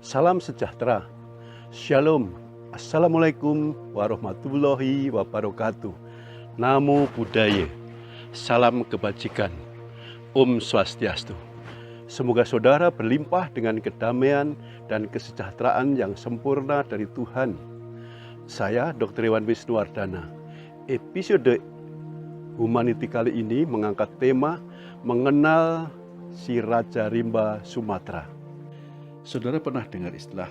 Salam sejahtera, Shalom, Assalamualaikum warahmatullahi wabarakatuh. Namo Buddhaya, salam kebajikan, Om Swastiastu. Semoga saudara berlimpah dengan kedamaian dan kesejahteraan yang sempurna dari Tuhan. Saya Dr. Iwan Wisnuwardana. Episode Humanity kali ini mengangkat tema mengenal si Raja Rimba Sumatera. Saudara pernah dengar istilah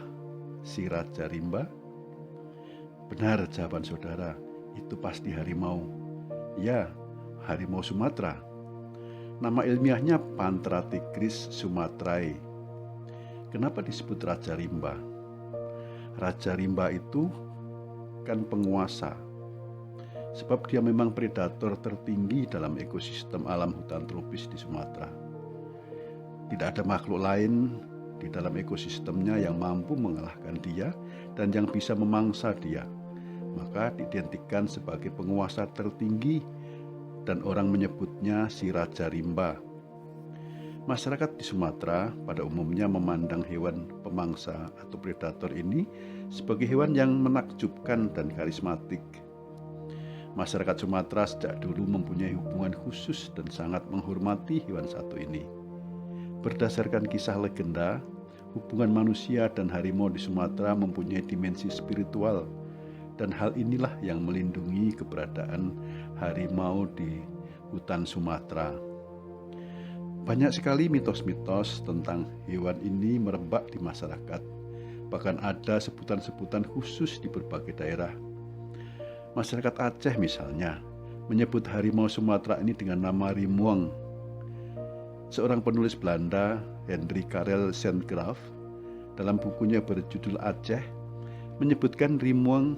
si Raja Rimba? Benar jawaban saudara, itu pasti harimau. Ya, harimau Sumatera. Nama ilmiahnya Panthera tigris sumatrae. Kenapa disebut Raja Rimba? Raja Rimba itu kan penguasa, sebab dia memang predator tertinggi dalam ekosistem alam hutan tropis di Sumatera. Tidak ada makhluk lain di dalam ekosistemnya yang mampu mengalahkan dia dan yang bisa memangsa dia. Maka diidentikan sebagai penguasa tertinggi dan orang menyebutnya si Raja Rimba. Masyarakat di Sumatera pada umumnya memandang hewan pemangsa atau predator ini sebagai hewan yang menakjubkan dan karismatik. Masyarakat Sumatera sejak dulu mempunyai hubungan khusus dan sangat menghormati hewan satu ini. Berdasarkan kisah legenda, hubungan manusia dan harimau di Sumatera mempunyai dimensi spiritual, dan hal inilah yang melindungi keberadaan harimau di hutan Sumatera. Banyak sekali mitos-mitos tentang hewan ini merebak di masyarakat, bahkan ada sebutan-sebutan khusus di berbagai daerah. Masyarakat Aceh misalnya menyebut harimau Sumatera ini dengan nama Rimuang. Seorang penulis Belanda, Henry Karel Sandgraaf, dalam bukunya berjudul Aceh, menyebutkan Rimuang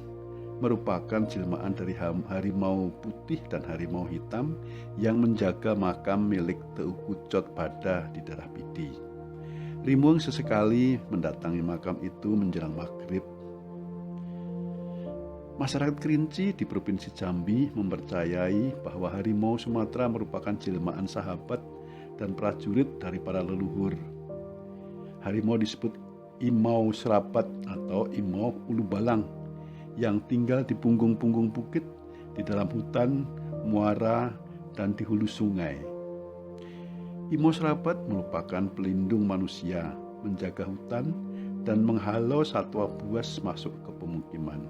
merupakan jelmaan dari harimau putih dan harimau hitam yang menjaga makam milik Teuku Cot Bada di daerah Pidi. Rimuang sesekali mendatangi makam itu menjelang maghrib. Masyarakat Kerinci di Provinsi Jambi mempercayai bahwa harimau Sumatera merupakan jelmaan sahabat dan prajurit dari para leluhur. Harimau disebut Imau Serapat atau Imau Ulubalang yang tinggal di punggung-punggung bukit, di dalam hutan, muara, dan di hulu sungai. Imau Serapat merupakan pelindung manusia, menjaga hutan, dan menghalau satwa buas masuk ke pemukiman.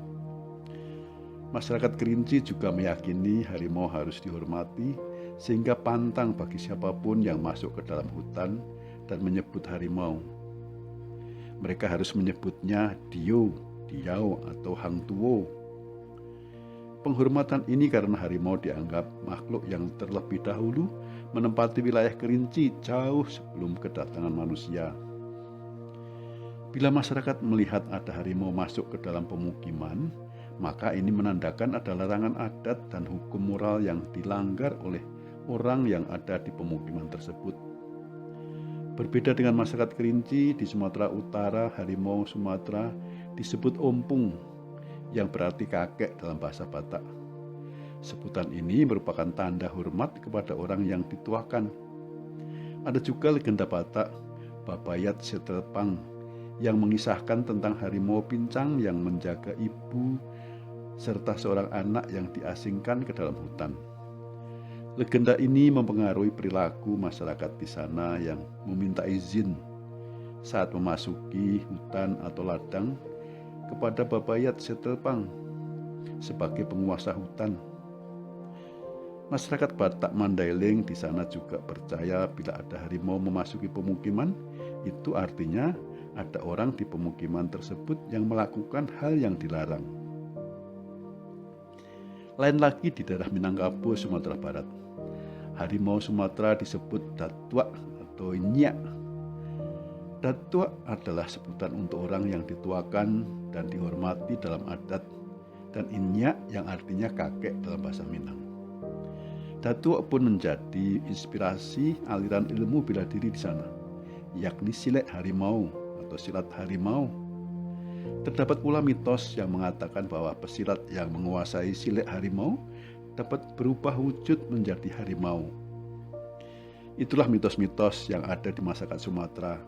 Masyarakat Kerinci juga meyakini harimau harus dihormati, sehingga pantang bagi siapapun yang masuk ke dalam hutan dan menyebut harimau. Mereka harus menyebutnya Dio, Diau, atau Hang Tuo. Penghormatan ini karena harimau dianggap makhluk yang terlebih dahulu menempati wilayah Kerinci jauh sebelum kedatangan manusia. Bila masyarakat melihat ada harimau masuk ke dalam pemukiman, maka ini menandakan ada larangan adat dan hukum moral yang dilanggar oleh orang yang ada di pemukiman tersebut. Berbeda dengan masyarakat Kerinci, di Sumatera Utara, harimau Sumatera disebut ompung, yang berarti kakek dalam bahasa Batak. Sebutan ini merupakan tanda hormat kepada orang yang dituakan. Ada juga legenda Batak, Babayat Setelpang, yang mengisahkan tentang harimau pincang yang menjaga ibu serta seorang anak yang diasingkan ke dalam hutan. Legenda ini mempengaruhi perilaku masyarakat di sana yang meminta izin saat memasuki hutan atau ladang kepada Babayat Setelpang sebagai penguasa hutan. Masyarakat Batak Mandailing di sana juga percaya bila ada harimau memasuki pemukiman, itu artinya ada orang di pemukiman tersebut yang melakukan hal yang dilarang. Lain lagi di daerah Minangkabau, Sumatera Barat. Harimau Sumatera disebut Datua atau Nyak. Datua adalah sebutan untuk orang yang dituakan dan dihormati dalam adat, dan Nyak yang artinya kakek dalam bahasa Minang. Datua pun menjadi inspirasi aliran ilmu bela diri di sana, yakni silet harimau atau silat harimau. Terdapat pula mitos yang mengatakan bahwa pesilat yang menguasai silet harimau dapat berubah wujud menjadi harimau. Itulah mitos-mitos yang ada di masyarakat Sumatera,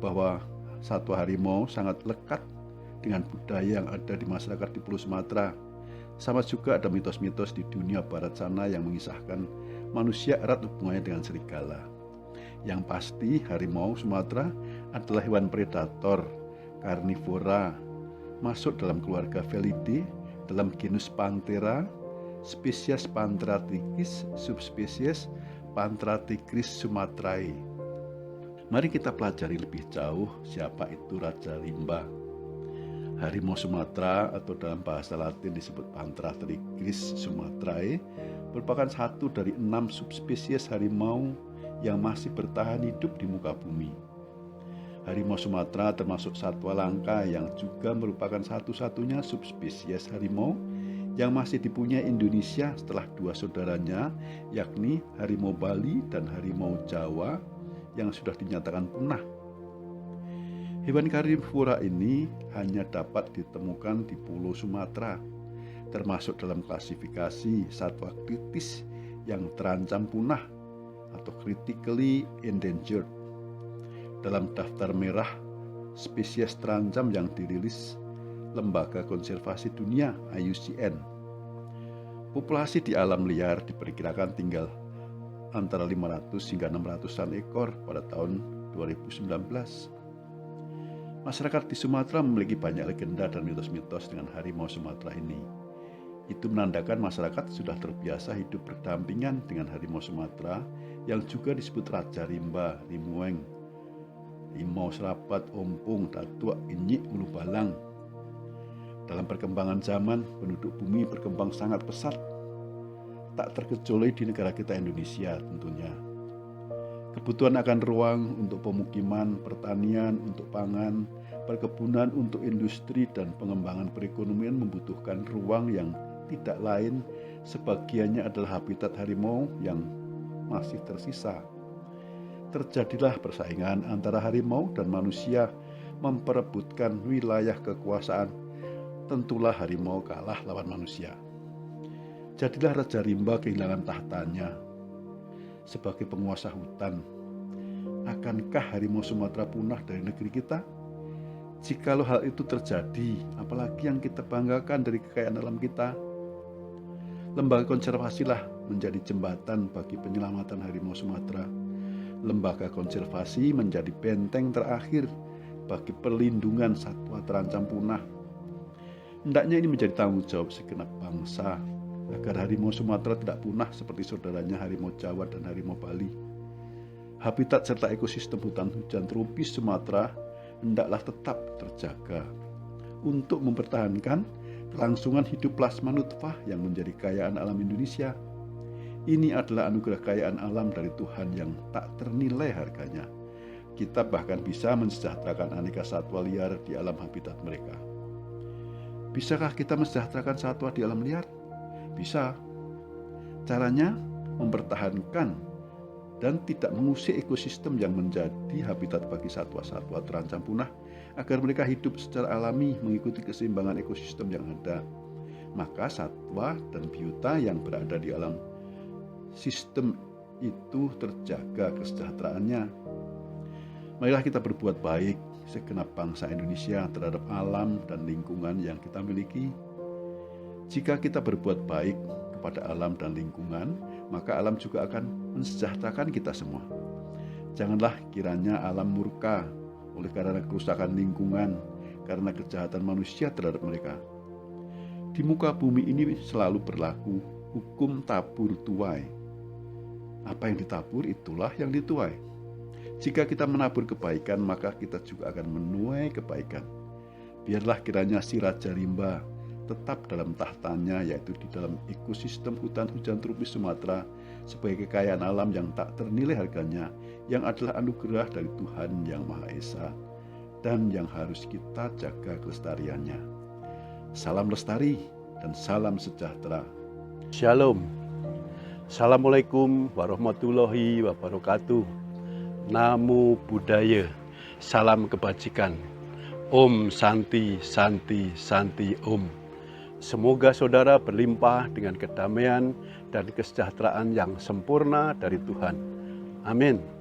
bahwa satwa harimau sangat lekat dengan budaya yang ada di masyarakat di Pulau Sumatera. Sama juga ada mitos-mitos di dunia barat sana yang mengisahkan manusia erat hubungannya dengan serigala. Yang pasti harimau Sumatera adalah hewan predator, karnivora, masuk dalam keluarga Felidae, dalam genus Panthera, spesies Panthera tigris, subspesies Panthera tigris sumatrae. Mari kita pelajari lebih jauh siapa itu Raja Rimba. Harimau Sumatera atau dalam bahasa Latin disebut Panthera tigris sumatrae merupakan satu dari 6 subspesies harimau yang masih bertahan hidup di muka bumi. Harimau Sumatera termasuk satwa langka yang juga merupakan satu-satunya subspesies harimau yang masih dipunyai Indonesia setelah 2 saudaranya, yakni harimau Bali dan harimau Jawa yang sudah dinyatakan punah. Hewan karnivora ini hanya dapat ditemukan di Pulau Sumatera, termasuk dalam klasifikasi satwa kritis yang terancam punah atau critically endangered dalam daftar merah spesies terancam yang dirilis Lembaga Konservasi Dunia IUCN. Populasi di alam liar diperkirakan tinggal antara 500 hingga 600-an ekor pada tahun 2019. Masyarakat di Sumatera memiliki banyak legenda dan mitos-mitos dengan harimau Sumatera ini. Itu menandakan masyarakat sudah terbiasa hidup berdampingan dengan harimau Sumatera yang juga disebut Raja Rimba, Limueng, Limau Serapat, Ompung, Datuk, Inyik, Ulu Balang. Dalam perkembangan zaman, penduduk bumi berkembang sangat pesat, tak terkecuali di negara kita Indonesia tentunya. Kebutuhan akan ruang untuk pemukiman, pertanian, untuk pangan, perkebunan, untuk industri, dan pengembangan perekonomian membutuhkan ruang yang tidak lain sebagiannya adalah habitat harimau yang masih tersisa. Terjadilah persaingan antara harimau dan manusia memperebutkan wilayah kekuasaan. Tentulah harimau kalah lawan manusia. Jadilah Raja Rimba kehilangan tahtanya sebagai penguasa hutan. Akankah harimau Sumatera punah dari negeri kita? Jikalau hal itu terjadi, apalagi yang kita banggakan dari kekayaan alam kita? Lembaga konservasilah menjadi jembatan bagi penyelamatan harimau Sumatera. Lembaga konservasi menjadi benteng terakhir bagi perlindungan satwa terancam punah. Hendaknya ini menjadi tanggung jawab segenap bangsa agar harimau Sumatera tidak punah seperti saudaranya harimau Jawa dan harimau Bali. Habitat serta ekosistem hutan hujan tropis Sumatera hendaklah tetap terjaga untuk mempertahankan kelangsungan hidup plasma nutfah yang menjadi kekayaan alam Indonesia. Ini adalah anugerah kekayaan alam dari Tuhan yang tak ternilai harganya. Kita bahkan bisa mensejahterakan aneka satwa liar di alam habitat mereka. Bisakah kita mensejahterakan satwa di alam liar? Bisa. Caranya mempertahankan dan tidak mengusik ekosistem yang menjadi habitat bagi satwa-satwa terancam punah agar mereka hidup secara alami mengikuti keseimbangan ekosistem yang ada. Maka satwa dan biota yang berada di alam sistem itu terjaga kesejahteraannya. Marilah kita berbuat baik segenap bangsa Indonesia terhadap alam dan lingkungan yang kita miliki. Jika kita berbuat baik kepada alam dan lingkungan, maka alam juga akan mensejahterakan kita semua. Janganlah kiranya alam murka oleh karena kerusakan lingkungan, karena kejahatan manusia terhadap mereka. Di muka bumi ini selalu berlaku hukum tabur tuai. Apa yang ditabur, itulah yang dituai. Jika kita menabur kebaikan, maka kita juga akan menuai kebaikan. Biarlah kiranya si Raja Rimba tetap dalam tahtanya, yaitu di dalam ekosistem hutan hujan tropis Sumatera sebagai kekayaan alam yang tak ternilai harganya, yang adalah anugerah dari Tuhan Yang Maha Esa dan yang harus kita jaga kelestariannya. Salam lestari dan salam sejahtera. Shalom. Assalamualaikum warahmatullahi wabarakatuh. Namo Buddhaya. Salam kebajikan. Om Santi Santi Santi Om. Semoga saudara berlimpah dengan kedamaian dan kesejahteraan yang sempurna dari Tuhan. Amin.